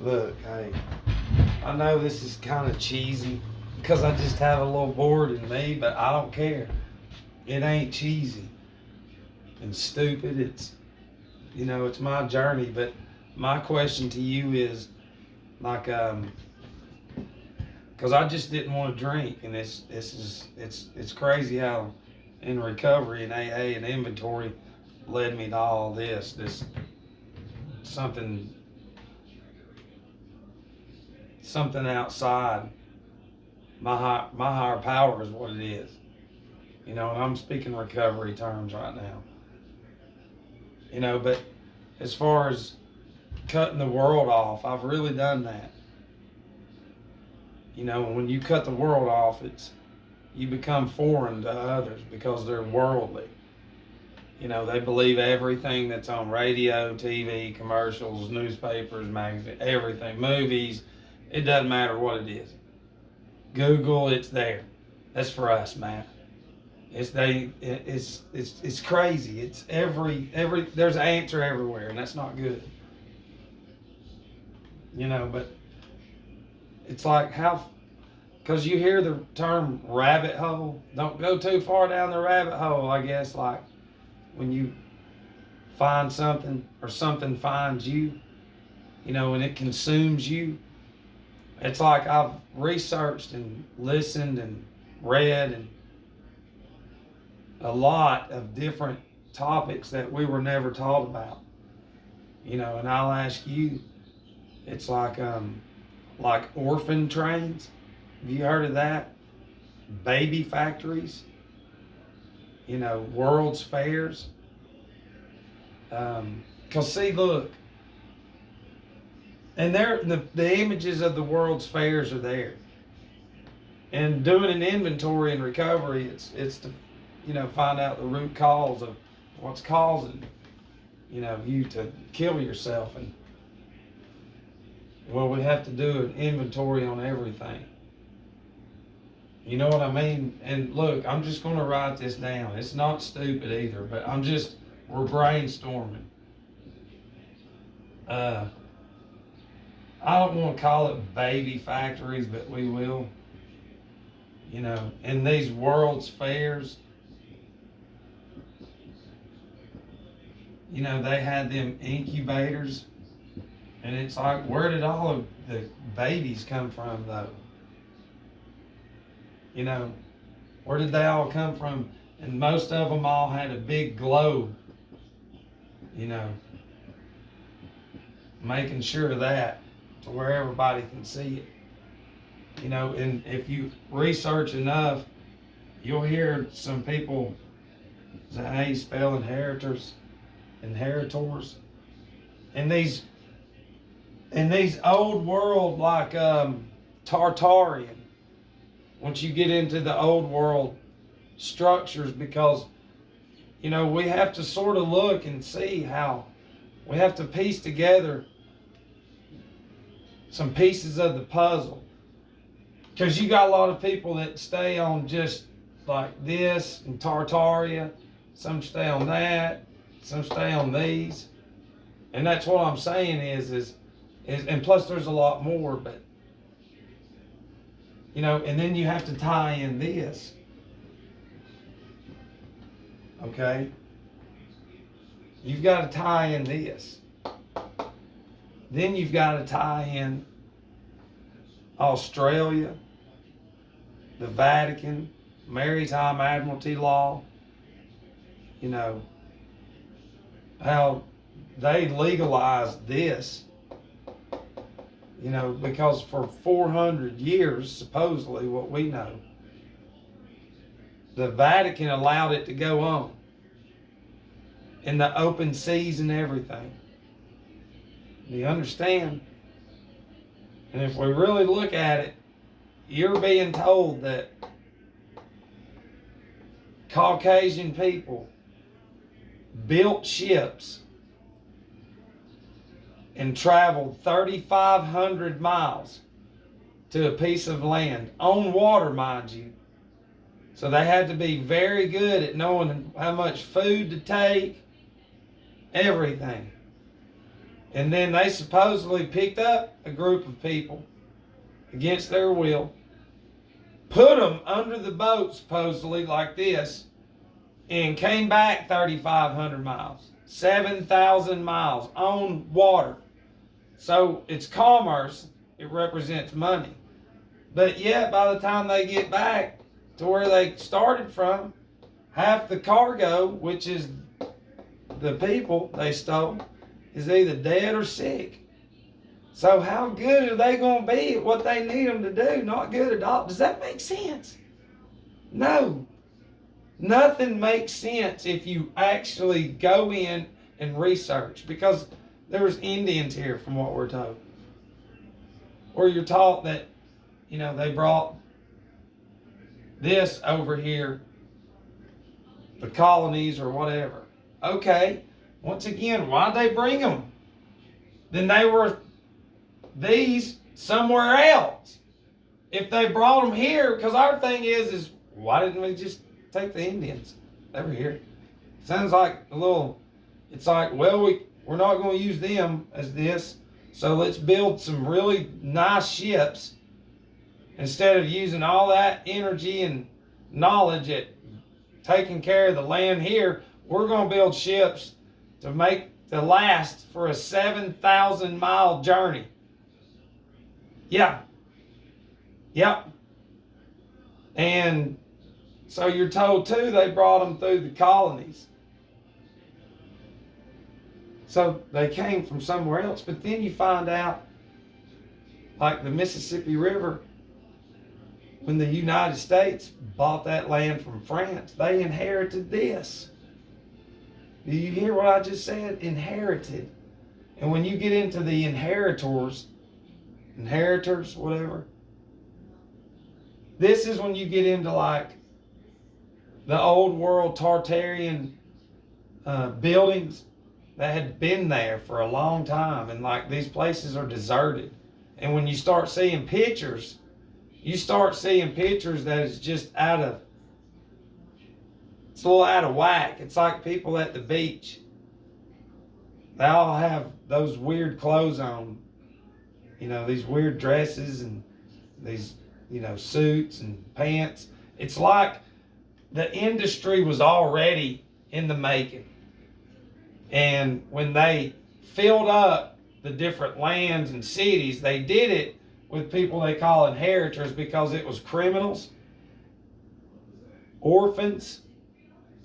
Look, hey, I know this is kind of cheesy because I just have a little board in me, but I don't care. It ain't cheesy and stupid. It's my journey. But my question to you is, like, because I just didn't want to drink, and it's crazy how in recovery and AA and inventory led me to all this something something outside my higher power is what it is. And I'm speaking recovery terms right now. But as far as cutting the world off, I've really done that. When you cut the world off, you become foreign to others because they're worldly. They believe everything that's on radio, TV, commercials, newspapers, magazines, everything, movies. It doesn't matter what it is. Google, it's there. That's for us, man. It's crazy. It's every there's an answer everywhere, and that's not good. But it's like because you hear the term rabbit hole. Don't go too far down the rabbit hole, I guess, like when you find something or something finds you, and it consumes you. It's like I've researched and listened and read and a lot of different topics that we were never taught about. And I'll ask you, it's like orphan trains. Have you heard of that? Baby factories, World's Fairs. Because see, look, and the images of the World's Fairs are there. And doing an inventory and recovery, it's to, find out the root cause of what's causing, you to kill yourself. And well, we have to do an inventory on everything. You know what I mean? And look, I'm just going to write this down. It's not stupid either, but we're brainstorming. I don't want to call it baby factories, but we will. In these World's Fairs, they had them incubators, and it's like, where did all of the babies come from, though? Where did they all come from? And most of them all had a big globe, making sure of that to where everybody can see it. And if you research enough, you'll hear some people, is that how you spell inheritors? Inheritors. And these old world, like Tartarian, once you get into the old world structures, because we have to sort of look and see how we have to piece together some pieces of the puzzle, because you got a lot of people that stay on just like this and Tartaria, some stay on that, some stay on these, and that's what I'm saying is and plus there's a lot more, but and then you have to tie in this. Okay? You've got to tie in this. Then you've got to tie in Australia, the Vatican, Maritime Admiralty law, how they legalized this. Because for 400 years, supposedly, what we know, the Vatican allowed it to go on in the open seas and everything. Do you understand? And if we really look at it, you're being told that Caucasian people built ships and traveled 3,500 miles to a piece of land, on water, mind you. So they had to be very good at knowing how much food to take, everything. And then they supposedly picked up a group of people against their will, put them under the boat, supposedly, like this, and came back 3,500 miles, 7,000 miles on water. So it's commerce, it represents money. But yet, by the time they get back to where they started from, half the cargo, which is the people they stole, is either dead or sick. So how good are they going to be at what they need them to do? Not good at all. Does that make sense? No. Nothing makes sense if you actually go in and research, because there's Indians here from what we're told. Or you're taught that, they brought this over here, the colonies or whatever. Okay, once again, why'd they bring them? Then they were these somewhere else. If they brought them here, because our thing is why didn't we just take the Indians? They were here. Sounds like it's like, well, we're not going to use them as this, so let's build some really nice ships. Instead of using all that energy and knowledge at taking care of the land here, we're going to build ships to last for a 7,000 mile journey. Yeah. Yep. And so you're told too, they brought them through the colonies. So they came from somewhere else. But then you find out, like the Mississippi River, when the United States bought that land from France, they inherited this. Do you hear what I just said? Inherited. And when you get into the inheritors, whatever, this is when you get into like the old world Tartarian buildings that had been there for a long time, and like these places are deserted. And when you start seeing pictures, that is just it's a little out of whack. It's like people at the beach. They all have those weird clothes on, these weird dresses and these, suits and pants. It's like the industry was already in the making. And when they filled up the different lands and cities, they did it with people they call inheritors, because it was criminals, orphans,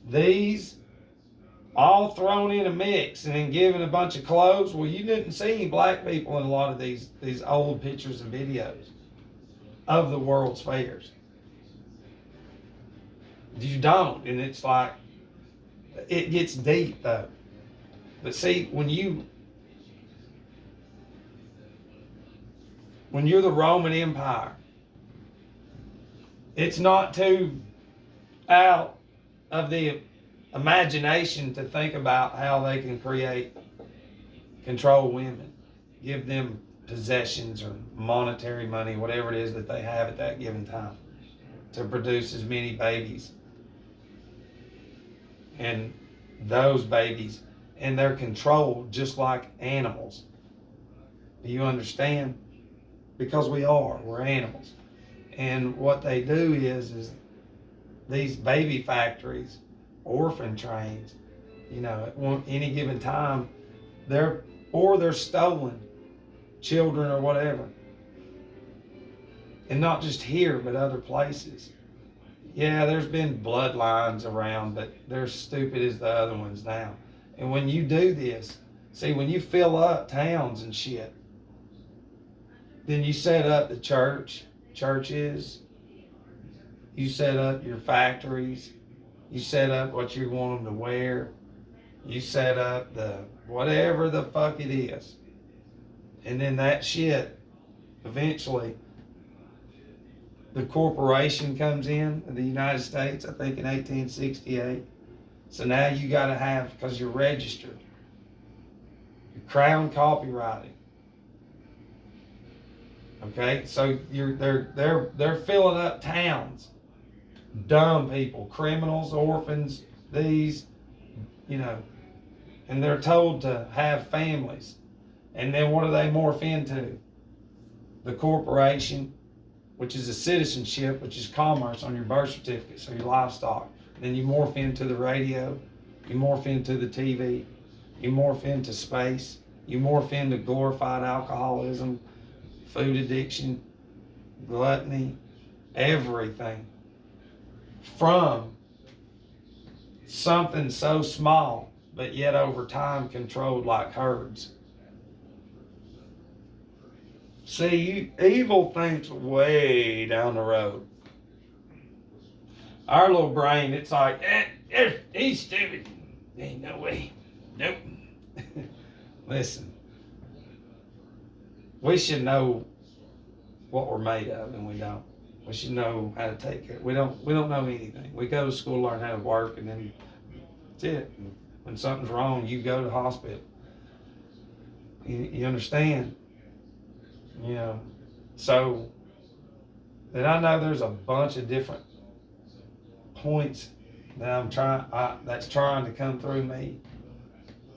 these, all thrown in a mix and then given a bunch of clothes. Well, you didn't see any black people in a lot of these old pictures and videos of the world's fairs. You don't, and it's like, it gets deep though. But see, when you're the Roman Empire, it's not too out of the imagination to think about how they can control women, give them possessions or monetary money, whatever it is that they have at that given time, to produce as many babies. And those babies, and they're controlled just like animals. Do you understand? Because we're animals. And what they do is these baby factories, orphan trains, at any given time, they're stolen children or whatever. And not just here, but other places. Yeah, there's been bloodlines around, but they're stupid as the other ones now. And when you do this, when you fill up towns and shit, then you set up the churches, you set up your factories, you set up what you want them to wear, you set up the whatever the fuck it is. And then that shit, eventually, the corporation comes in the United States, I think in 1868. So now you got to have, because you're registered, you're crown copyrighted. Okay, so they're filling up towns, dumb people, criminals, orphans, these, and they're told to have families. And then what do they morph into? The corporation, which is a citizenship, which is commerce on your birth certificate, so your livestock. Then you morph into the radio, you morph into the TV, you morph into space, you morph into glorified alcoholism, food addiction, gluttony, everything. From something so small, but yet over time controlled like herds. See, evil thinks way down the road. Our little brain, it's like, he's stupid. Ain't no way. Nope. Listen, we should know what we're made of, and we don't. We should know how to take care. We don't know anything. We go to school to learn how to work, and then that's it. And when something's wrong, you go to the hospital. You understand? You know. So, and I know there's a bunch of different points that that's trying to come through me,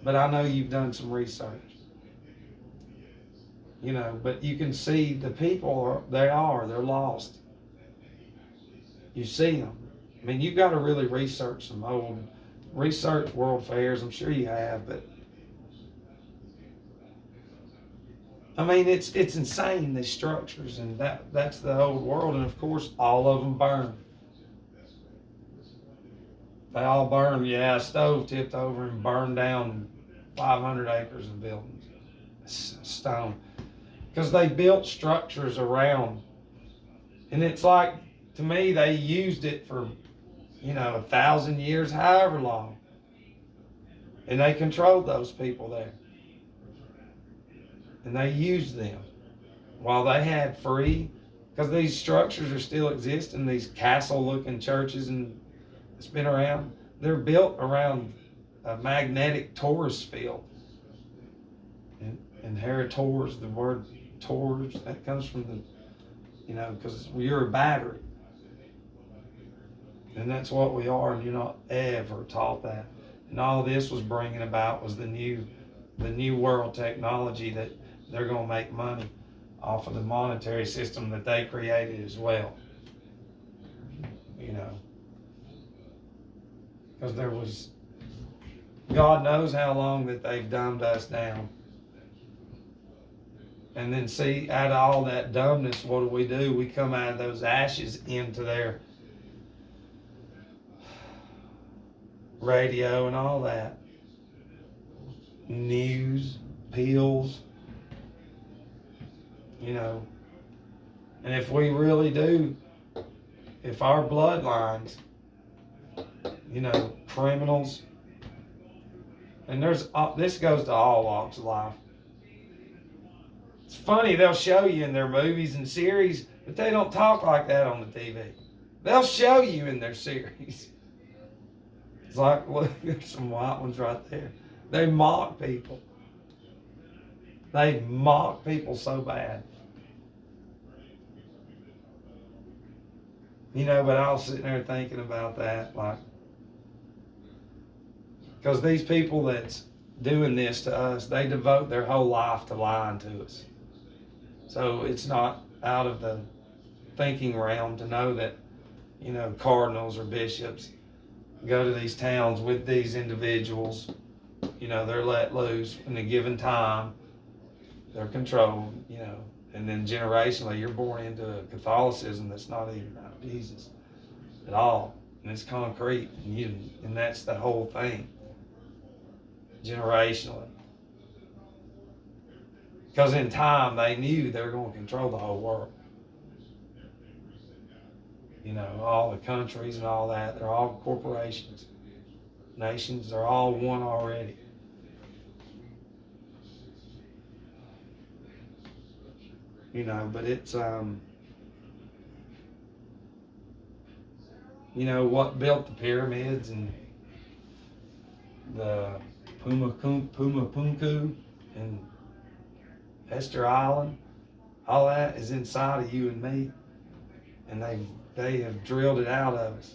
but I know you've done some research. You know, but you can see the people they're lost. You see them. I mean, you've got to really research research world fairs. I'm sure you have, but I mean, it's insane, these structures, and that's the old world, and of course, all of them burn. They all burn. Yeah, a stove tipped over and burned down 500 acres of buildings, stone, because they built structures around, and it's like, to me, they used it for, 1,000 years, however long, and they controlled those people there. And they used them while they had free, because these structures are still existing, these castle-looking churches, and it's been around. They're built around a magnetic torus field. And inheritors, the word torus, that comes from because you're a battery. And that's what we are, and you're not ever taught that. And all this was bringing about was the new world technology that they're going to make money off of the monetary system that they created as well. Because there was, God knows how long that they've dumbed us down. And then see, out of all that dumbness, what do? We come out of those ashes into their radio and all that. News, pills, and if we really do, if our bloodlines, criminals, and this goes to all walks of life. It's funny, they'll show you in their movies and series, but they don't talk like that on the TV. They'll show you in their series. It's like, look, there's some white ones right there. They mock people. They mock people so bad. But I was sitting there thinking about that, like, because these people that's doing this to us, they devote their whole life to lying to us. So it's not out of the thinking realm to know that, cardinals or bishops go to these towns with these individuals. They're let loose in a given time. They're controlled, and then generationally, you're born into a Catholicism that's not even about Jesus at all, and it's concrete, and that's the whole thing, generationally. Because in time, they knew they were going to control the whole world. All the countries and all that, they're all corporations. Nations, they're all one already. But it's, what built the pyramids and the Pumapunku and Esther Island, all that is inside of you and me, and they have drilled it out of us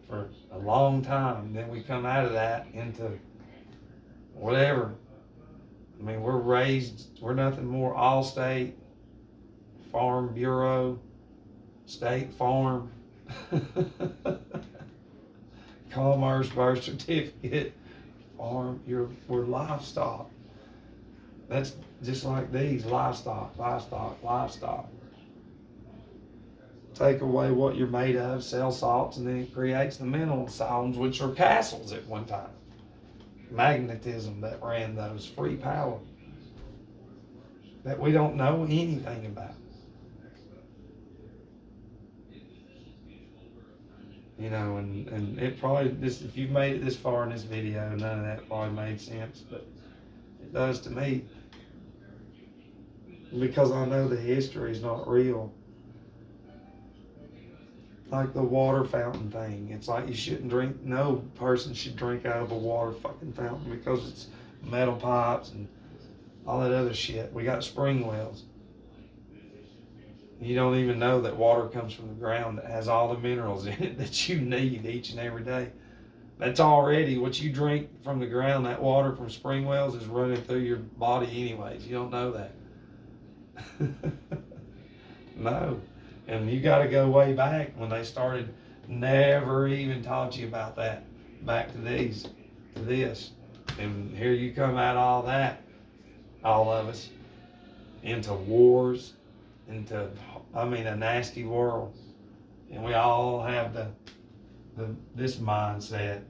for a long time. And then we come out of that into whatever mean, we're nothing more Allstate, Farm Bureau, State Farm, Commerce, birth certificate, farm, we're livestock. That's just like these, livestock. Take away what you're made of, sell salts, and then it creates the mineral asylums, which are castles at one time. Magnetism that ran those, free power that we don't know anything about. You know, and it probably, if you've made it this far in this video, none of that probably made sense, but it does to me. Because I know the history is not real. Like the water fountain thing. It's like you shouldn't drink, no person should drink out of a water fucking fountain because it's metal pipes and all that other shit. We got spring wells. You don't even know that water comes from the ground that has all the minerals in it that you need each and every day. That's already what you drink from the ground. That water from spring wells is running through your body anyways. You don't know that. No. And you got to go way back when they started, never even taught you about that. Back to this. And here you come out of all that, all of us, into wars, into, a nasty world. And we all have this mindset.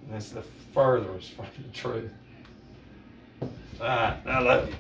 And it's the furthest from the truth. All right, I love you.